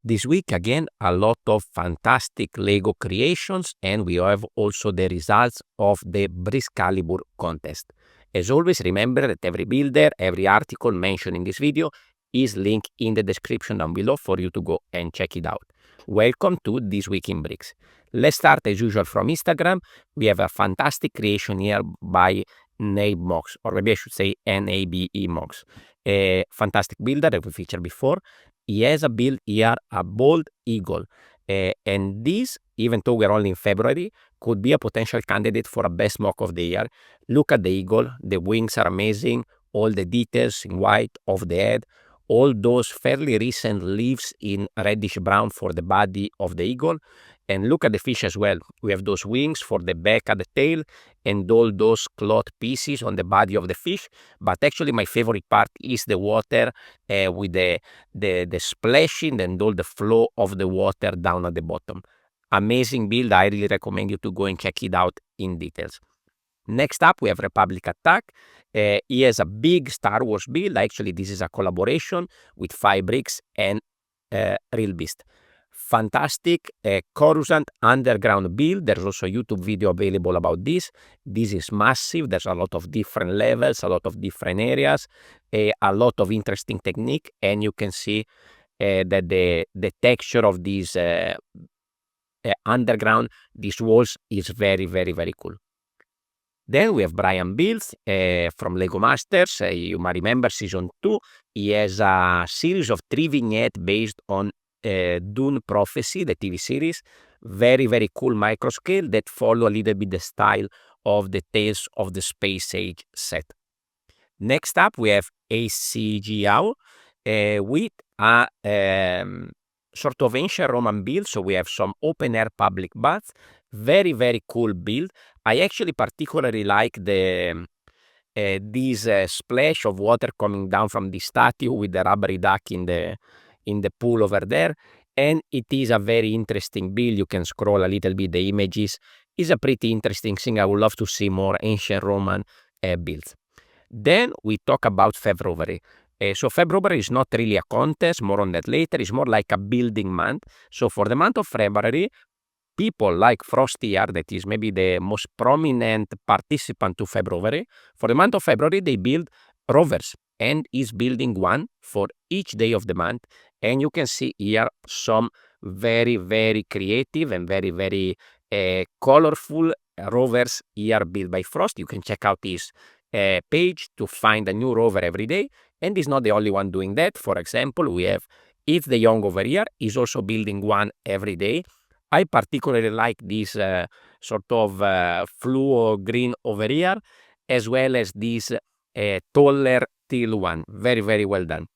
This week, again, a lot of fantastic Lego creations, and we have also the results of the Brickscalibur contest. As always, remember that every builder, every article mentioned in this video is linked in the description down below for you to go and check it out. Welcome to This Week in Bricks. Let's start as usual from Instagram. We have a fantastic creation here by N.a.b.e mocs, or maybe I should say N.a.b.e mocs. A fantastic builder that we featured before. He has a build here, a bald eagle. And this, even though we're only in February, could be a potential candidate for a best mock of the year. Look at the eagle. The wings are amazing. All the details in white of the head. All those fairly recent leaves in reddish brown for the body of the eagle. And look at the fish as well. We have those wings for the back and the tail and all those cloth pieces on the body of the fish. But actually my favorite part is the water with the splashing and all the flow of the water down at the bottom. Amazing build. I really recommend you to go and check it out in details. Next up, we have Republic Attack. He has a big Star Wars build. Actually, this is a collaboration with Faebrick and Rilbist. Fantastic Coruscant underground build. There's also a YouTube video available about this. This is massive. There's a lot of different levels, a lot of different areas, a lot of interesting technique, and you can see that the texture of these underground, these walls is very, very, very cool. Then we have Brianbuilds from Lego Masters. You might remember season 2. He has a series of 3 vignettes based on Dune Prophecy, the TV series. Very, very cool microscale that follow a little bit the style of the Tales of the Space Age set. Next up, we have Acghow with a sort of ancient Roman build. So we have some open-air public baths. Very, very cool build. I actually particularly like the this splash of water coming down from the statue with the rubbery duck in the pool over there, and it is a very interesting build. You can scroll a little bit the images. It's a pretty interesting thing. I would love to see more ancient Roman builds. Then we talk about Febrovery. So February is not really a contest, more on that later. It's more like a building month. So for the month of February, people like Frosty here, that is maybe the most prominent participant to February. For the month of February, they build rovers and is building one for each day of the month. And you can see here some very, very creative and very, very colorful rovers here built by Frost. You can check out his page to find a new rover every day. And he's not the only one doing that. For example, we have Ids De Jong over here. He's also building one every day. I particularly like this sort of fluo green over here, as well as this taller teal one. Very, very well done.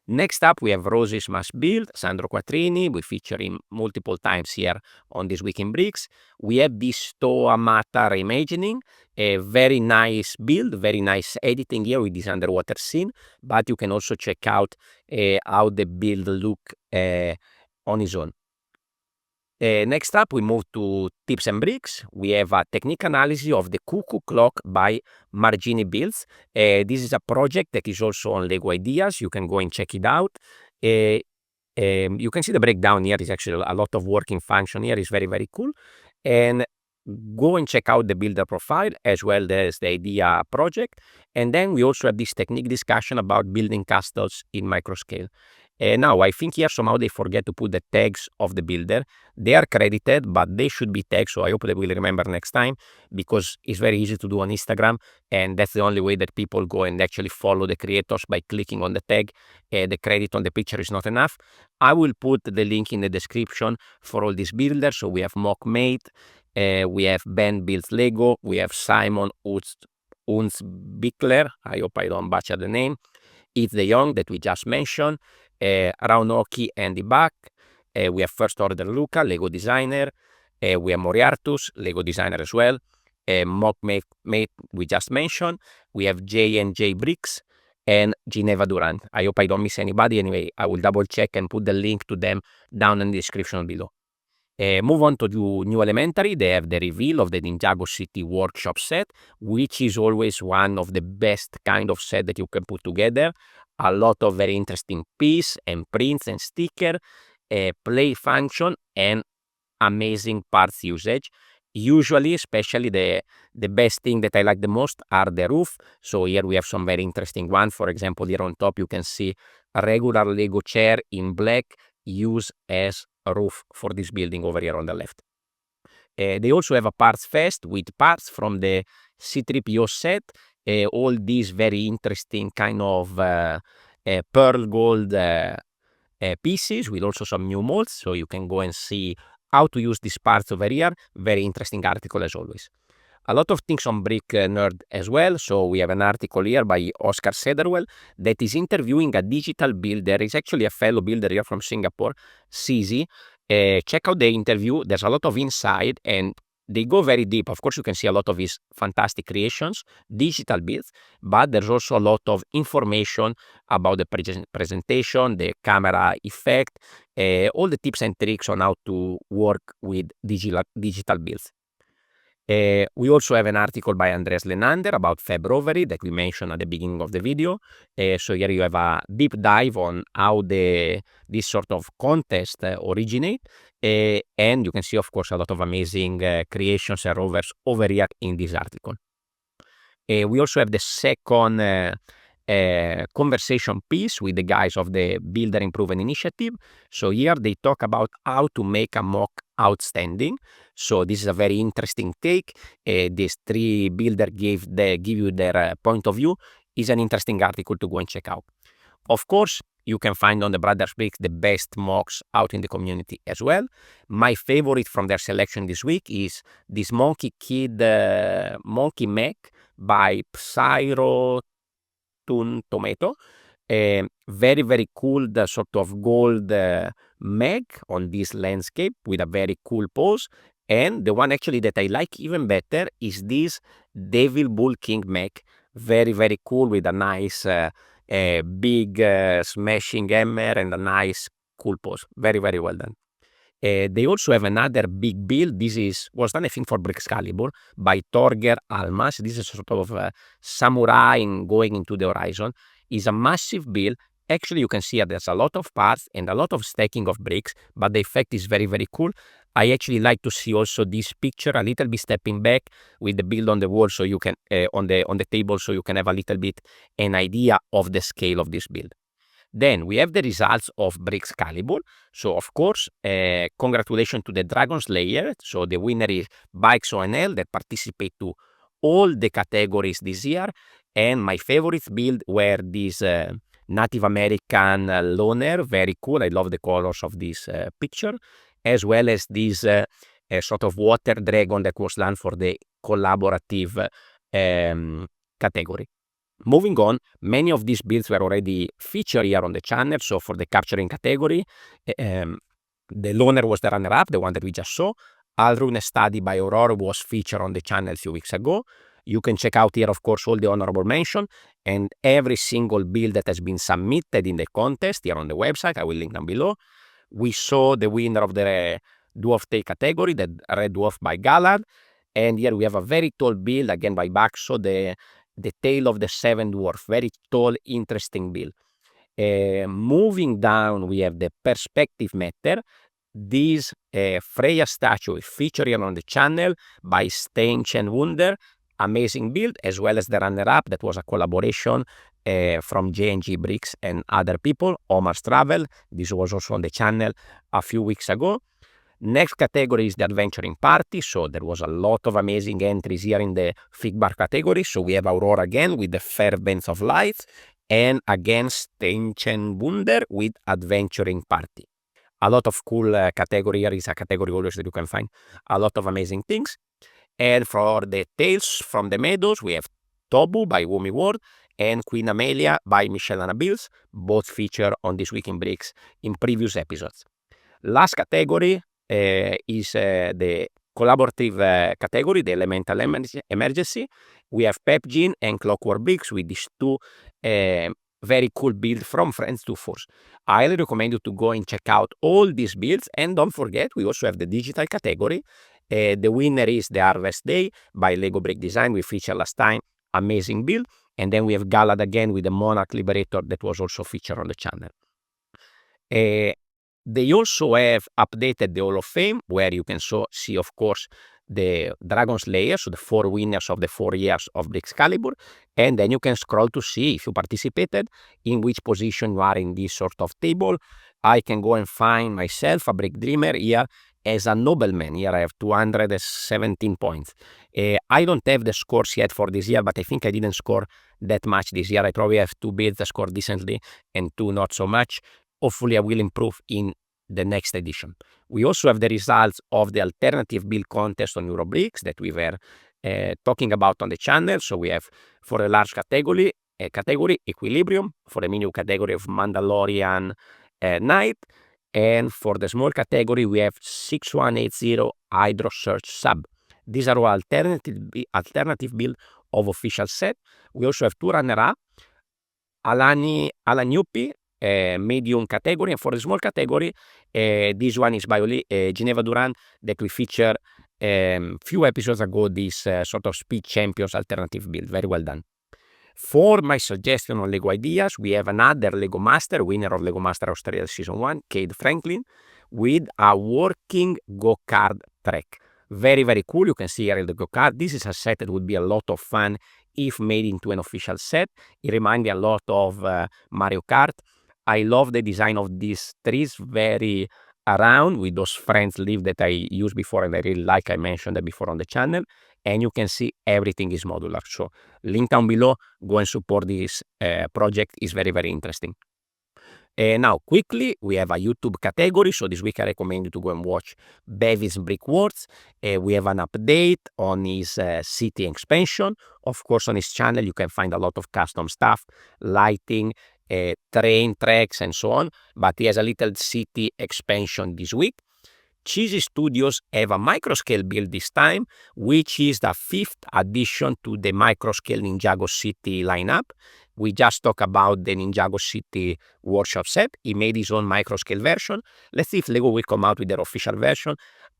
Next up, we have Roses Must Build, Sandro Quattrini. We feature him multiple times here on This Week in Bricks. We have this TtunTomato reimagining, a very nice build, very nice editing here with this underwater scene, but you can also check out how the build look on his own. Next up, we move to Tips and Bricks. We have a technique analysis of the Cuckoo clock by Marginibuilds. This is a project that is also on Lego Ideas. You can go and check it out. You can see the breakdown here. It's actually a lot of working function here. It's very, very cool. And go and check out the builder profile as well as the idea project. And then we also have this technique discussion about building castles in microscale. Now, I think here somehow they forget to put the tags of the builder. They are credited, but they should be tagged, so I hope they will remember next time, because it's very easy to do on Instagram, and that's the only way that people go and actually follow the creators, by clicking on the tag. The credit on the picture is not enough. I will put the link in the description for all these builders. So we have Mockmate, we have Benbuildslego, we have Simon Bickler, I hope I don't butcher the name, Ids De Jong that we just mentioned, Roanoke Handybuck, we have First Order Luca, Lego designer, we have Moriartus, Lego designer as well, Mockmate we just mentioned, we have J&J Bricks, and Geneva D. I hope I don't miss anybody. Anyway, I will double check and put the link to them down in the description below. Move on to the new elementary. They have the reveal of the Ninjago City Workshop set, which is always one of the best kind of set that you can put together. A lot of very interesting piece and prints and sticker. play function and amazing parts usage. Usually, especially the best thing that I like the most are the roof. So here we have some very interesting one. For example, here on top you can see a regular Lego chair in black used as a roof for this building over here on the left. They also have a parts fest with parts from the C3PO set. All these very interesting kind of pearl gold pieces with also some new molds, so you can go and see how to use these parts over here. Very interesting article as always. A lot of things on Brick Nerd as well. So we have an article here by Oscar Cederwall that is interviewing a digital builder. He's actually a fellow builder here from Singapore, Seazy. Check out the interview. There's a lot of insight and they go very deep. Of course, you can see a lot of his fantastic creations, digital builds, but there's also a lot of information about the presentation, the camera effect, all the tips and tricks on how to work with digital builds. We also have an article by Andreas Lenander about Febrovery that we mentioned at the beginning of the video. So here you have a deep dive on how this sort of contest originate. And you can see, of course, a lot of amazing creations and rovers over here in this article. We also have the second conversation piece with the guys of the Builder Improvement Initiative. So here they talk about how to make a mock outstanding. So this is a very interesting take. These three builders give you their point of view. Is an interesting article to go and check out. Of course, you can find on the Brothers Bricks the best mocks out in the community as well. My favorite from their selection this week is this Monkey Mech by Psyro TtunTomato. Very, very cool, the sort of gold Mech on this landscape with a very cool pose. And the one actually that I like even better is this Devil Bull King Mech. Very, very cool with a nice big smashing hammer and a nice cool pose. Very, very well done. They also have another big build. This was done, I think, for Brickscalibur by Torger Almaas. This is sort of a samurai going into the horizon. It's a massive build. Actually, you can see there's a lot of parts and a lot of stacking of bricks, but the effect is very, very cool. I actually like to see also this picture a little bit stepping back with the build on the wall, so you can on the table, so you can have a little bit an idea of the scale of this build. Then we have the results of Brickscalibur. So of course, congratulations to the Dragonslayer. So the winner is BaixoNL that participate to all the categories this year. And my favorite build were these Native American loner. Very cool. I love the colors of this picture, as well as this sort of water dragon that was done for the collaborative category. Moving on, many of these builds were already featured here on the channel. So for the capturing category, the loner was the runner-up, the one that we just saw. Alrune Study by Aurora was featured on the channel a few weeks ago. You can check out here, of course, all the honorable mention and every single build that has been submitted in the contest here on the website. I will link down below. We saw the winner of the Dwarf Tail category, the Red Dwarf by Gallard. And here we have a very tall build, again by Baixo, the Tale of the Seven Dwarf. Very tall, interesting build. Moving down, we have the Perspective Matter. This Freya statue is featured here on the channel by Stench and Wunder. Amazing build, as well as the runner-up that was a collaboration from J&G Bricks and other people, Omar's Travel. This was also on the channel a few weeks ago. Next category is the Adventuring Party. So there was a lot of amazing entries here in the Figbar category. So we have Aurora again with the Fair Bands of Light, and again Stench and Wunder with Adventuring Party. A lot of cool category here. Is a category always that you can find a lot of amazing things. And for the Tales from the Meadows, we have Tobu by Wumi Ward and Queen Amelia by Michelle N.a.b.e, both featured on This Week in Bricks in previous episodes. Last category is the collaborative category, the Elemental Emergency. We have Pepgin and Clockwork Bricks with these two very cool builds from Friends to Force. I highly recommend you to go and check out all these builds. And don't forget, we also have the digital category. The winner is the Harvest Day by Lego Brick Design. We featured last time. Amazing build. And then we have Galad again with the Monarch Liberator that was also featured on the channel. They also have updated the Hall of Fame, where you can see, of course, the Dragonslayer, so the 4 winners of the 4 years of Brickscalibur, and then you can scroll to see if you participated, in which position you are in this sort of table. I can go and find myself a Brick Dreamer here as a nobleman. Here I have 217 points. I don't have the scores yet for this year, but I think I didn't score that much this year. I probably have 2 builds that score decently and 2 not so much. Hopefully I will improve in the next edition. We also have the results of the alternative build contest on Eurobricks that we were talking about on the channel. So we have, for a large category Equilibrium, for the medium category of Mandalorian Knight, and for the small category we have 6180 Hydro Search Sub. These are all alternative build of official set. We also have 2 runner-up, N.a.b.e, medium category, and for the small category this one is by Geneva D that we featured few episodes ago, this sort of speed champions alternative build. Very well done. For my suggestion on Lego ideas, we have another Lego Master, winner of Lego Master Australia Season 1, Cade Franklin, with a working go-kart track. Very, very cool. You can see here the go-kart. This is a set that would be a lot of fun if made into an official set. It reminds me a lot of Mario Kart. I love the design of these trees, very around with those friends leaf that I used before and I really like. I mentioned that before on the channel. And you can see everything is modular. So link down below, go and support this project. It's very, very interesting. Now, quickly, we have a YouTube category. So this week I recommend you to go and watch Bevis Brickworks. We have an update on his city expansion. Of course, on his channel, you can find a lot of custom stuff, lighting, train tracks, and so on. But he has a little city expansion this week. Seazy Studios have a microscale build this time, which is the 5th addition to the microscale Ninjago City lineup. We just talked about the Ninjago City workshop set. He made his own microscale version. Let's see if Lego will come out with their official version.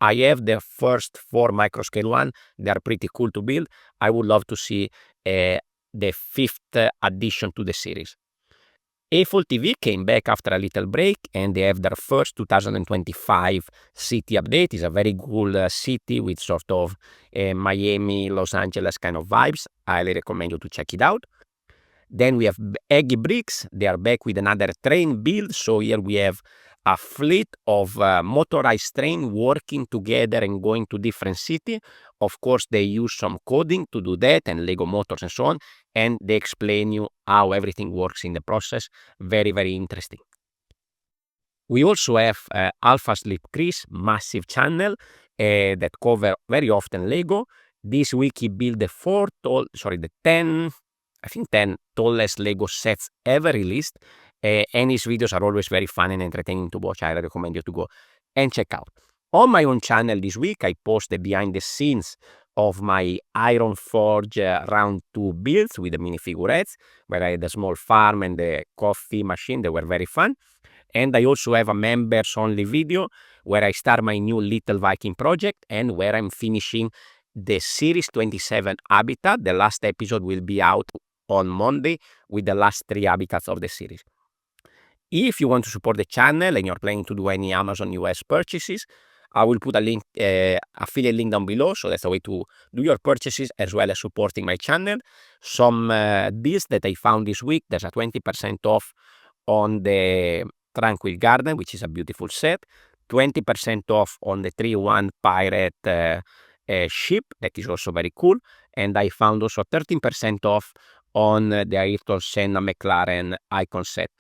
I have the first 4 microscale one. They are pretty cool to build. I would love to see the 5th addition to the series. A-Fall TV came back after a little break, and they have their first 2025 city update. It's a very cool city with sort of Miami, Los Angeles kind of vibes. I highly recommend you to check it out. Then we have Eggy Bricks. They are back with another train build. So here we have a fleet of motorized train working together and going to different cities. Of course, they use some coding to do that and Lego motors and so on. And they explain you how everything works in the process. Very, very interesting. We also have Alpha Sleep Chris, massive channel that cover very often Lego. This week he built the 10 tallest Lego sets ever released. And his videos are always very fun and entertaining to watch. I recommend you to go and check out. On my own channel this week, I post the behind the scenes of my Iron Forge round 2 builds with the minifigurettes, where I had a small farm and the coffee machine. They were very fun. And I also have a members only video where I start my new Little Viking project and where I'm finishing the Series 27 habitat. The last episode will be out on Monday with the last 3 habitats of the series. If you want to support the channel and you're planning to do any Amazon US purchases, I will put a link, affiliate link down below. So that's the way to do your purchases as well as supporting my channel. Some deals that I found this week. There's a 20% off on the Tranquil Garden, which is a beautiful set. 20% off on the 3-1 Pirate ship. That is also very cool. And I found also 13% off on the Ayrton Senna McLaren icon set.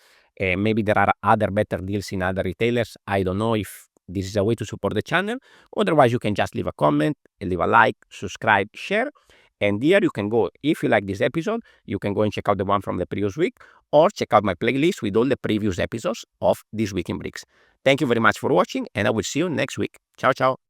Maybe there are other better deals in other retailers. I don't know if this is a way to support the channel. Otherwise, you can just leave a comment, leave a like, subscribe, share. And here you can go, if you like this episode, you can go and check out the one from the previous week or check out my playlist with all the previous episodes of This Week in Bricks. Thank you very much for watching, and I will see you next week. Ciao, ciao.